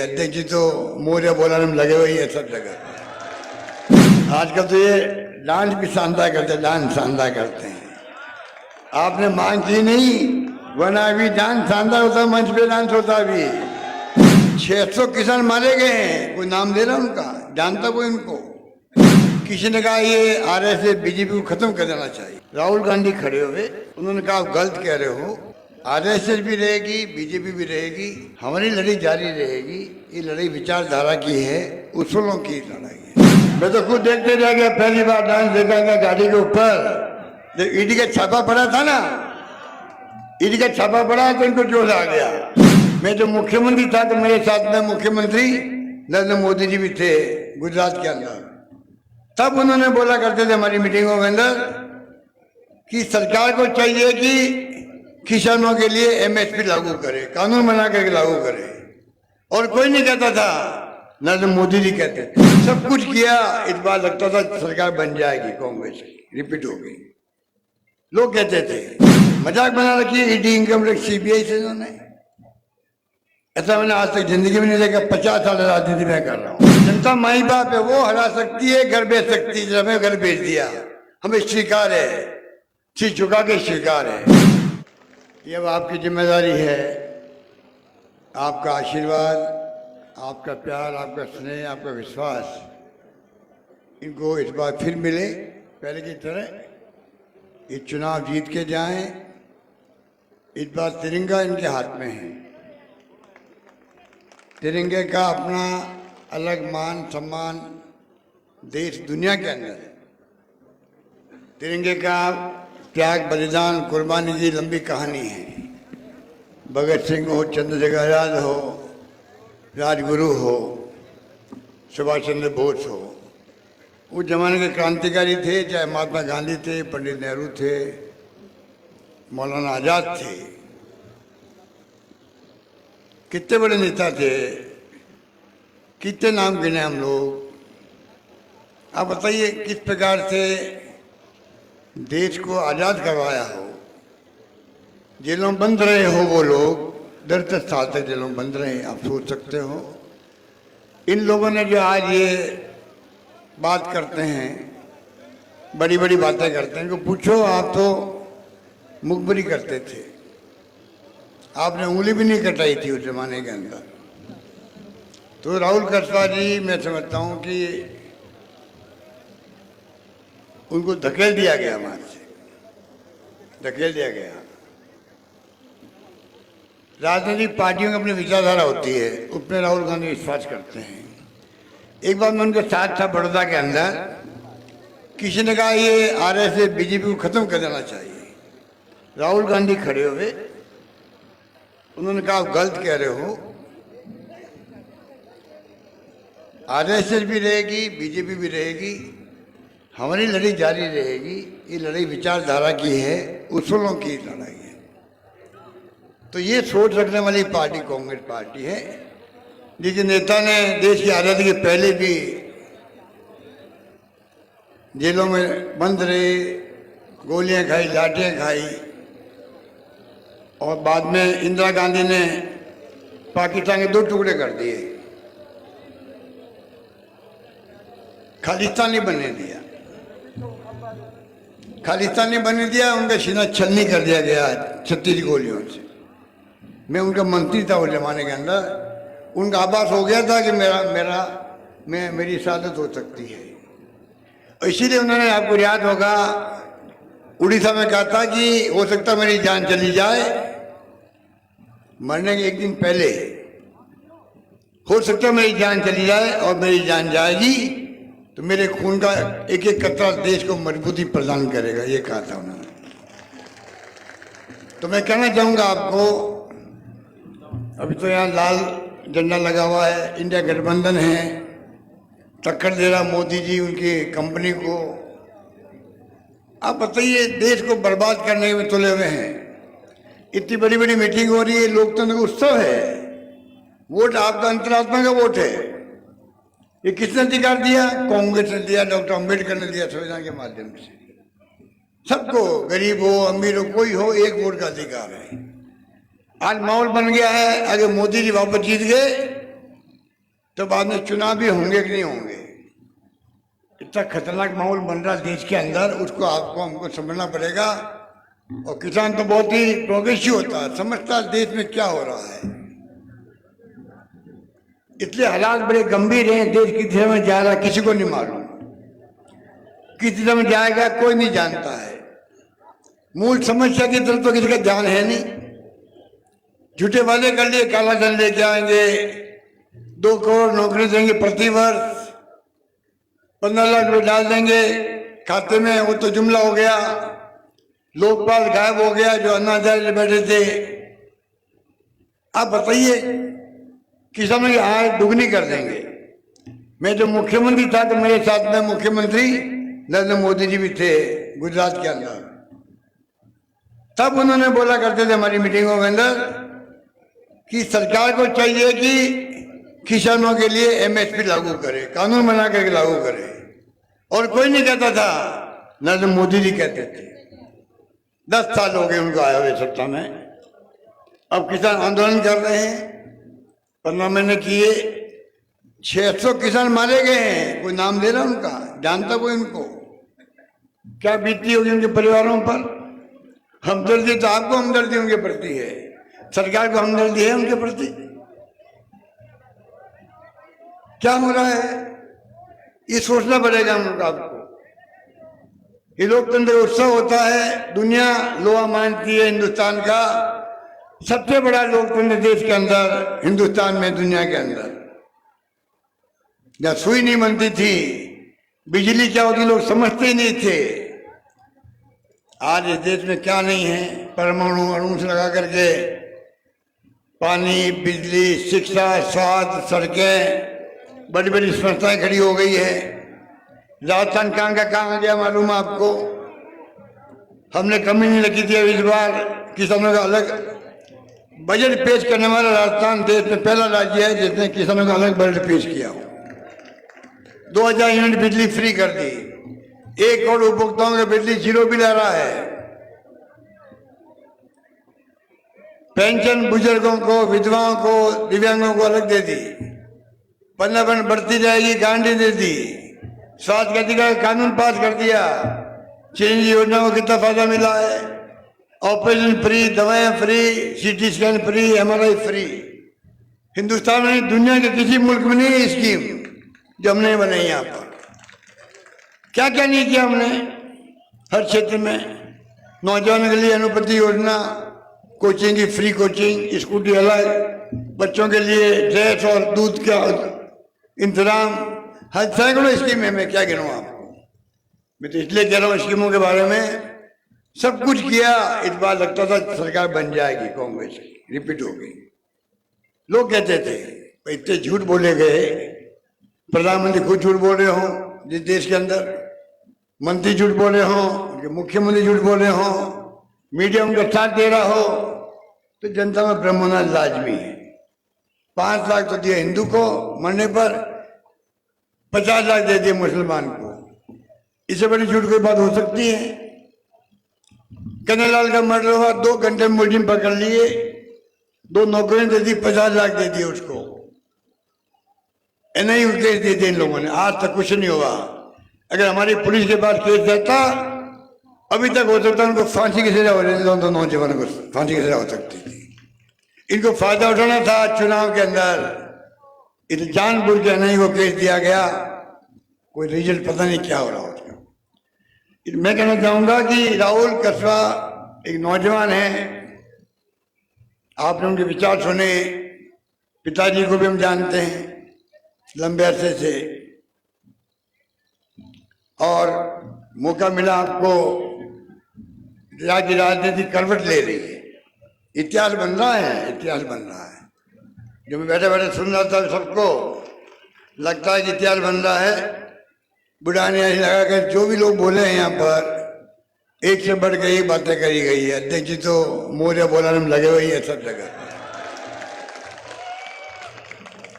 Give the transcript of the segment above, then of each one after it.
अध्यक्ष जी तो मोरिया बोलाने में लगे हुए हैं सब जगह। आजकल तो ये डांस भी शानदार करते हैं, डांस शानदार करते हैं। आपने मांग की नहीं, वरना अभी डांस शानदार होता, मंच पे डांस होता। अभी 600 किसान मारे गए हैं, कोई नाम ले रहा उनका, जानता कोई उनको? किसी ने कहा ये आरएसएस बीजेपी को खत्म कर देना चाहिए। राहुल गांधी खड़े हुए, उन्होंने कहा आप गलत कह रहे हो, आरएसएस भी रहेगी, बीजेपी भी रहेगी, हमारी लड़ाई जारी रहेगी। ये लड़ाई विचारधारा की है, उसूलों की लड़ाई है। मैं तो खुद देखते रह गया, पहली बार डांस देखा था गाड़ी के ऊपर, जब ईडी का छापा पड़ा था ना, ईडी का छापा पड़ा तो इनको जोश आ गया। मैं जो मुख्यमंत्री था तो मेरे साथ में मुख्यमंत्री नरेंद्र मोदी जी भी थे गुजरात के अंदर। तब उन्होंने बोला करते थे हमारी मीटिंगों के अंदर कि सरकार को चाहिए कि किसानों के लिए एमएसपी लागू करे, कानून बना करके लागू करे। और कोई नहीं कहता था, नरेंद्र मोदी जी कहते थे। सब कुछ किया, इस बार लगता था सरकार बन जाएगी कांग्रेस की, रिपीट हो गई। लोग कहते थे मजाक बना रखी है ईडी, इनकम टैक्स, सीबीआई से इन्होंने। ऐसा मैंने आज तक जिंदगी में नहीं देखा। 50 साल राजनीति में कर रहा हूँ। जनता माई बाप है, वो हरा सकती है, घर बेच सकती है। हमें घर बेच दिया, हमें स्वीकार है, सिर झुका के स्वीकार है। ये अब आपकी जिम्मेदारी है, आपका आशीर्वाद, आपका प्यार, आपका स्नेह, आपका विश्वास इनको इस बार फिर मिले पहले की तरह। ये चुनाव जीत के जाएं। इस बार तिरंगा इनके हाथ में है। तिरंगे का अपना अलग मान सम्मान देश दुनिया के अंदर है। तिरंगे का त्याग, बलिदान, कुर्बानी की लंबी कहानी है। भगत सिंह हो, चंद्रशेखर आजाद हो, राजगुरु हो, सुभाष चंद्र बोस हो, उस जमाने के क्रांतिकारी थे। चाहे महात्मा गांधी थे, पंडित नेहरू थे, मौलाना आजाद थे, कितने बड़े नेता थे, कितने नाम गिने हम लोग। आप बताइए किस प्रकार से देश को आजाद करवाया हो। जेलों में बंद रहे हो वो लोग, 10-10 साल तक जेलों में बंद रहे, आप सोच सकते हो। इन लोगों ने जो आज ये बात करते हैं, बड़ी बड़ी बातें करते हैं, इनको पूछो, आप तो मुखबरी करते थे, आपने उंगली भी नहीं कटाई थी उस जमाने के अंदर। तो राहुल कसवा जी, मैं समझता हूं कि उनको धकेल दिया गया, वहां से धकेल दिया गया। राजनीतिक पार्टियों की अपनी विचारधारा होती है, उसमें राहुल गांधी विश्वास करते हैं। एक बार मैं उनके साथ था बड़ौदा के अंदर, किसी ने कहा ये आरएसएस बीजेपी को खत्म कर देना चाहिए। राहुल गांधी खड़े हुए, उन्होंने कहा आप गलत कह रहे हो, आरएसएस भी रहेगी, बीजेपी भी रहेगी, हमारी लड़ाई जारी रहेगी। ये लड़ाई विचारधारा की है, उसूलों की लड़ाई है। तो ये सोच रखने वाली पार्टी कांग्रेस पार्टी है, जिसके नेता ने देश की आज़ादी के पहले भी जेलों में बंद रहे, गोलियां खाई, लाठियां खाई, और बाद में इंदिरा गांधी ने पाकिस्तान के 2 टुकड़े कर दिए, खालिस्तान नहीं बनने दिया, खालिस्तान नहीं बनने दिया। उनका सीना छलनी कर दिया गया 36 गोलियों से। मैं उनका मंत्री था उस जमाने के अंदर, उनका आभास हो गया था कि मेरी शहादत हो सकती है। इसीलिए उन्होंने, आपको याद होगा, उड़ीसा में कहा था कि हो सकता मेरी जान चली जाए, मरने के एक दिन पहले हो सकता मेरी जान चली जाए, और मेरी जान जाएगी तो मेरे खून का एक एक कतरा देश को मजबूती प्रदान करेगा, ये कहा था उन्होंने। तो मैं कहना चाहूंगा आपको, अभी तो यहाँ लाल झंडा लगा हुआ है, इंडिया गठबंधन है, टक्कर दे रहा मोदी जी उनकी कंपनी को। आप बताइए, देश को बर्बाद करने में तुले हुए हैं। इतनी बड़ी बड़ी मीटिंग हो रही है, लोकतंत्र का उत्सव है, वोट आपका अंतरात्मा का वोट है। ये किसने अधिकार दिया? कांग्रेस ने दिया, डॉक्टर अम्बेडकर ने दिया संविधान के माध्यम से। सबको, गरीब हो अमीर हो, कोई हो, एक वोट का अधिकार है। आज माहौल बन गया है, अगर मोदी जी वापस जीत गए तो बाद में चुनाव भी होंगे कि नहीं होंगे। इतना खतरनाक माहौल बन रहा देश के अंदर, उसको आपको हमको समझना पड़ेगा। और किसान तो बहुत ही प्रोग्रेसिव होता है, समझता है देश में क्या हो रहा है। इसलिए हालात बड़े गंभीर हैं। देश किस दिशा में जा रहा है किसी को नहीं मालूम, किस दिशा में जाएगा कोई नहीं जानता है। मूल समस्या की तरफ तो किसी का ध्यान है नहीं। झूठे वादे कर लिए काला धन लेके आएंगे, 2 करोड़ नौकरी देंगे प्रति वर्ष, 15 लाख रुपए डाल देंगे खाते में, वो तो जुमला हो गया। लोकपाल गायब हो गया जो अन्ना हजारे बैठे थे। आप बताइए, किसानों की आय दुगनी कर देंगे। मैं जो मुख्यमंत्री था तो मेरे साथ में मुख्यमंत्री नरेंद्र मोदी जी भी थे गुजरात के अंदर। तब उन्होंने बोला करते थे हमारी मीटिंगों के अंदर कि सरकार को चाहिए कि किसानों के लिए एमएसपी लागू करे, कानून बना करके लागू करे। और कोई नहीं कहता था, नरेंद्र मोदी जी कहते थे। 10 साल हो गए उनको आए हुए सत्ता में। अब किसान आंदोलन कर रहे हैं, 15 महीने किए, 600 किसान मारे गए हैं। कोई नाम ले रहा उनका? जानता कोई उनको? क्या बीती होगी उनके परिवारों पर? हमदर्दी तो आपको हमदर्दी उनके प्रति है, सरकार को हमदर्दी है उनके प्रति? क्या हो रहा है ये सोचना पड़ेगा हम लोग आपको। ये लोकतंत्र उत्सव होता है, दुनिया लोहा मानती है हिंदुस्तान का सबसे बड़ा लोकतंत्र देश के अंदर, हिंदुस्तान में, दुनिया के अंदर। जहाँ सुई नहीं बनती थी, बिजली क्या होती लोग समझते ही नहीं थे। आज इस देश में क्या नहीं है, परमाणु अणु से लगा करके पानी, बिजली, शिक्षा, स्वास्थ्य, सड़कें, बड़ी बड़ी संस्थाएं खड़ी हो गई है। राजस्थान कहाँ का कहाँ आ गया मालूम आपको? हमने कमी नहीं रखी थी। अब इस बार किसानों का अलग बजट पेश करने वाला राजस्थान देश में पहला राज्य है जिसने किसानों का अलग बजट पेश किया हो। 2000 यूनिट बिजली फ्री कर दी, 1 करोड़ उपभोक्ताओं के बिजली 0 बिल आ रहा है। पेंशन बुजुर्गों को, विधवाओं को, दिव्यांगों को अलग दे दी। 15% बढ़ती जाएगी, गारंटी दे दी। स्वास्थ्य का अधिकार कानून पास कर दिया। चिरंजीवी योजना को कितना फायदा मिला है? ऑपरेशन फ्री, दवाएं free, CT scan free, MRI free. Hindustan में, दुनिया के किसी मुल्क में नहीं है स्कीम जो हमने बनाई। यहाँ पर क्या क्या नहीं किया हमने हर क्षेत्र में। नौजवानों के लिए अनुपति योजना, कोचिंग की फ्री कोचिंग, स्कूटी अलग, बच्चों के लिए ड्रेस और दूध का इंतजाम, हर सैकड़ों स्कीम है। मैं क्या गिनूं आपको? मैं तो इसलिए कह रहा हूँ स्कीमों के बारे में। सब कुछ किया। इस बार लगता था सरकार बन जाएगी कांग्रेस की, रिपीट हो गई। लोग कहते थे इतने झूठ बोले गए, प्रधानमंत्री खुद झूठ बोल रहे हो जिस देश के अंदर, मंत्री झूठ बोल रहे हो, मुख्यमंत्री झूठ बोल रहे हो, मीडिया उनका साथ दे रहा हो, तो जनता में भ्रम होना लाजमी है। 5 लाख तो दिया हिंदू को मरने पर, 50 लाख दे दिए मुसलमान को। इससे बड़ी झूठ कोई बात हो सकती है? कन्हैयालाल का मर्डर हुआ, 2 घंटे में मुलजिम पकड़ लिए, 2 नौकरियां दे दी, 50 लाख दे दिए उसको। नहीं केस दे दिए इन लोगों ने, आज तक कुछ नहीं हुआ। अगर हमारी पुलिस के पास केस रहता अभी तक हो सकता, उनको फांसी की सजा हो रही थी। दोनों नौजवानों को फांसी की सजा हो सकती थी। इनको फायदा उठाना था चुनाव के अंदर, इस जानबूझ के नहीं वो केस दिया गया। कोई रिजल्ट पता नहीं क्या हो रहा उसका। मैं कहना चाहूंगा कि राहुल कसवा एक नौजवान है, आपने उनके विचार सुने, पिताजी को भी हम जानते हैं लंबे अरसे से, और मौका मिला आपको, राज्य की राजनीति करवट ले रही है, इतिहास बन रहा है, इतिहास बन रहा है। जो मैं बैठे बैठे सुन रहा था, सबको लगता है कि इतिहास बन रहा है। बुढ़ा ने ऐसे लगा कर जो भी लोग बोले हैं यहाँ पर, एक से बढ़ के एक बातें करी गई है। अध्यक्ष जी तो मोरिया बोलाने में लगे हुए हैं सब जगह।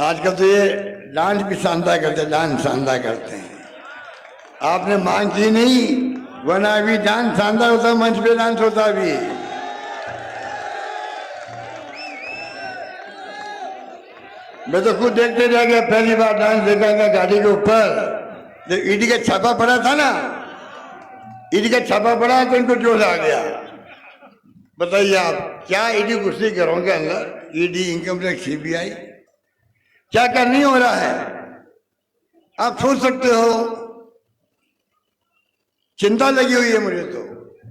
आजकल तो ये डांस भी शानदार करते हैं, डांस शानदार करते हैं। आपने मांग की नहीं, वरना अभी डांस शानदार होता, मंच पे डांस होता अभी। मैं तो खुद देखते रह गया, पहली बार डांस देखा था गाड़ी के ऊपर, जब ईडी का छापा पड़ा था ना, ईडी का छापा पड़ा तो इनको जोश आ गया। बताइए आप क्या ईडी घुसी घरों के अंदर, ईडी, इनकम टैक्स, सीबीआई, क्या क्या नहीं हो रहा है आप सोच सकते हो। चिंता लगी हुई है मुझे तो।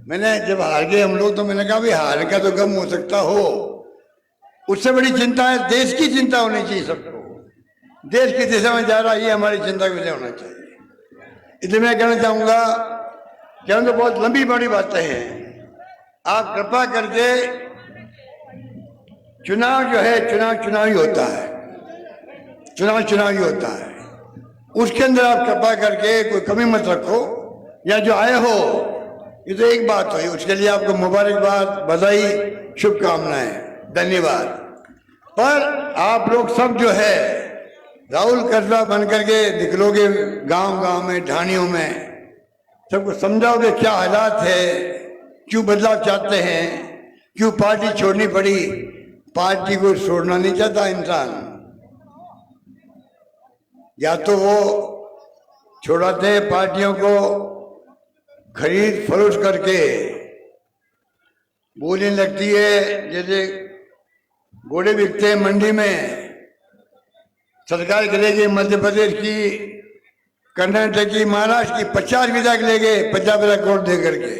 मैंने जब हार गए हम लोग तो मैंने कहा भाई हार का तो गम हो सकता हो, उससे बड़ी चिंता है देश की चिंता होनी चाहिए सबको। देश की दिशा में जा रहा है ये हमारी चिंता का विषय होना चाहिए। इसलिए मैं कहना चाहूंगा कि हम तो बहुत लंबी बड़ी बातें हैं, आप कृपा करके चुनाव जो है चुनाव ही होता है, चुनाव ही होता है, उसके अंदर आप कृपा करके कोई कमी मत रखो। या जो आए हो ये तो एक बात हुई, उसके लिए आपको मुबारकबाद, बधाई, शुभकामनाएं, धन्यवाद। पर आप लोग सब जो है राहुल कसबा बन करके निकलोगे गांव गांव में, ढाणियों में, सबको समझाओगे क्या हालात है, क्यों बदलाव चाहते हैं, क्यों पार्टी छोड़नी पड़ी। पार्टी को छोड़ना नहीं चाहता इंसान, या तो वो छोड़ाते हैं पार्टियों को खरीद फरोख्त करके, बोलने लगती है जैसे घोड़े बिकते हैं मंडी में। सरकार करेगी मध्य प्रदेश की, कर्नाटक की, महाराष्ट्र की 50 विधायक ले गए 50 करोड़ दे करके।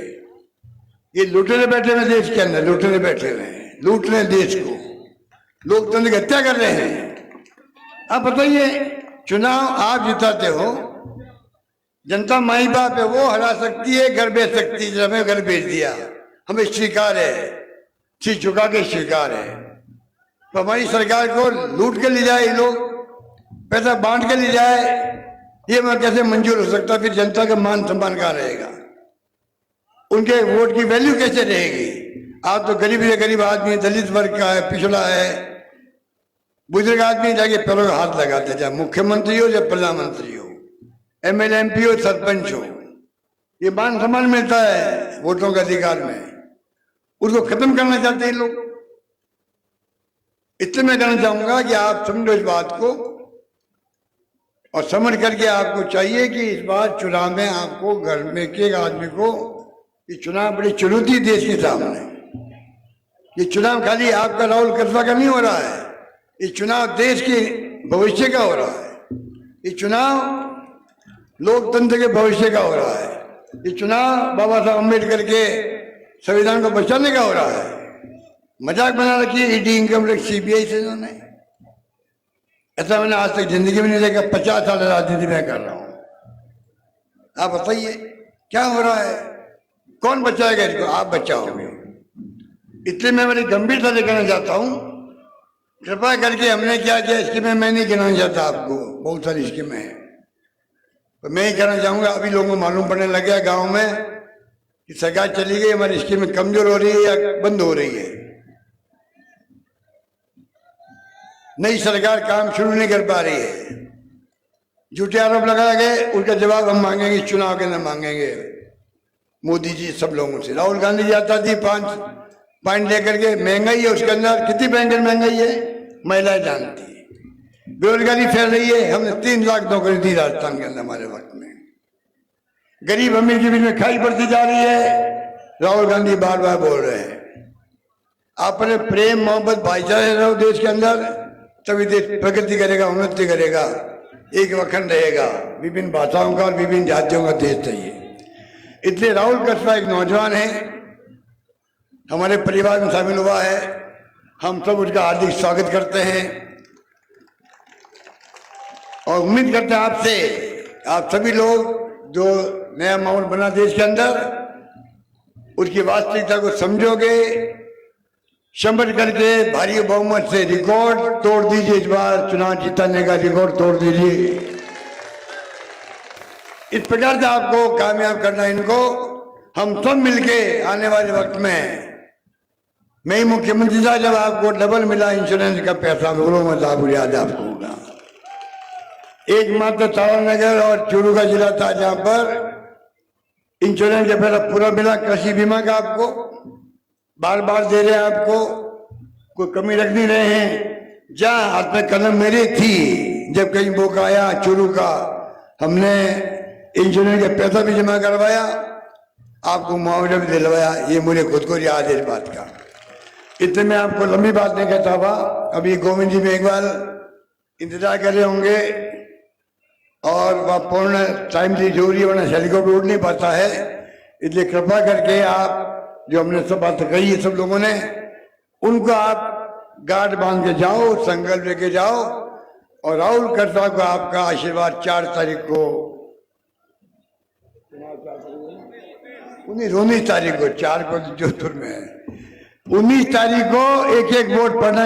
ये लूटने बैठे हुए देश के अंदर, लूटने बैठे हुए हैं, लूट रहे देश को, लोकतंत्र की हत्या कर रहे हैं। अब बताइए चुनाव आप जिताते हो, जनता माई बाप है, वो हरा सकती है, घर बेच सकती है, हमें घर बेच दिया, हमें स्वीकार है, सिर झुका के स्वीकार है। तो हमारी सरकार को लूट के ले जाए लोग, पैसा बांट के ले जाए, ये मैं कैसे मंजूर हो सकता। फिर जनता का मान सम्मान कहाँ रहेगा, उनके वोट की वैल्यू कैसे रहेगी। आप तो गरीब से गरीब आदमी, दलित वर्ग का है, पिछड़ा है, बुजुर्ग आदमी जाके पैरों का हाथ लगाते, चाहे मुख्यमंत्री हो चाहे प्रधानमंत्री हो, एमएलए एमपी हो सरपंच हो, ये मान सम्मान मिलता है वोटों के अधिकार में, उसको खत्म करना चाहते हैं लोग। इसलिए मैं कहना चाहूंगा कि आप समझो इस बात को, और समझ करके आपको चाहिए कि इस बार चुनाव में आपको घर में एक आदमी को, ये चुनाव बड़ी चुनौती देश के सामने। ये चुनाव खाली आपका राहुल कसबा का नहीं हो रहा है, ये चुनाव देश के भविष्य का हो रहा है, ये चुनाव लोकतंत्र के भविष्य का हो रहा है, ये चुनाव बाबा साहब अम्बेडकर के संविधान को बचाने का हो रहा है। मजाक बना रखी है ईडी, इनकम टैक्स, सीबीआई से इन्होंने, ऐसा मैंने आज तक जिंदगी में नहीं देखा। 50 साल राजनीति में कर रहा हूं। आप बताइए क्या हो रहा है, कौन बचाएगा इसको, आप बचाओगे। इसलिए मैं बड़ी गंभीरता से कहना चाहता हूं, कृपा करके हमने क्या किया स्कीमें मैं नहीं गिनाना चाहता आपको, बहुत सारी स्कीमें हैं, तो मैं ही कहना चाहूंगा अभी लोगों को मालूम पड़ने लग गया गाँव में कि सरकार चली गई, हमारी स्कीमें कमजोर हो रही है या बंद हो रही है। नई सरकार काम शुरू नहीं कर पा रही है, झूठे आरोप लगाए गए, उनका जवाब हम मांगेंगे, चुनाव के अंदर मांगेंगे मोदी जी सब लोगों से। राहुल गांधी जी आता थी 5 पॉइंट लेकर के, महंगाई है उसके अंदर, कितनी भयंकर महंगाई है महिलाएं जानती है, बेरोजगारी फैल रही है, हमने 3 लाख नौकरी दी राजस्थान के अंदर हमारे वक्त में, गरीब अमीर के बीच में खाई बढ़ती जा रही है। राहुल गांधी बार बार बोल रहे हैं अपने प्रेम मोहब्बत भाईचारे रहो देश के अंदर, तभी देश प्रगति करेगा, उन्नति करेगा, एक अखंड रहेगा। विभिन्न भाषाओं का और विभिन्न जातियों का देश चाहिए। इसलिए राहुल कसबा एक नौजवान है, हमारे परिवार में शामिल हुआ है, हम सब उसका हार्दिक स्वागत करते हैं और उम्मीद करते हैं आपसे, आप सभी लोग जो नया माहौल बना देश के अंदर, उसकी वास्तविकता को समझोगे, समझ करके भारी बहुमत से रिकॉर्ड तोड़ दीजिए। इस बार चुनाव जीतने का रिकॉर्ड तोड़ दीजिए। इस प्रकार से आपको कामयाब करना, इनको हम सब मिलके आने वाले वक्त में, मैं ही मुख्यमंत्री था जब आपको डबल मिला इंश्योरेंस का पैसा, बोलो मत आप, याद आपको होगा। एकमात्र तारानगर और चूरू का जिला था जहां पर इंश्योरेंस का पैसा पूरा मिला, कृषि बीमा का आपको बार बार दे रहे हैं, आपको कोई कमी रख नहीं रहे हैं। जहां हाथ में कलम मेरी थी, जब कहीं मौका आया चुरू का, हमने इंश्योरेंस का पैसा भी जमा करवाया, आपको मुआवजा भी दिलवाया। ये मुझे खुद को याद है इस बात का। इतने में आपको लंबी बात नहीं कहता हुआ, अभी गोविंद जी मेघवाल इंतजार कर रहे होंगे और वह पूर्ण टाइम की जरूरी है, वरना हेलीकॉप्टर उड़ नहीं पाता है। इसलिए कृपा करके आप जो हमने सब बात कही है सब लोगों ने, उनको आप गार्ड बांध के जाओ, संकल्प लेके जाओ और राहुल करता को आपका आशीर्वाद 4 तारीख को 19 तारीख को 4 को जोधपुर में है, 19 तारीख को एक एक वोट पड़ना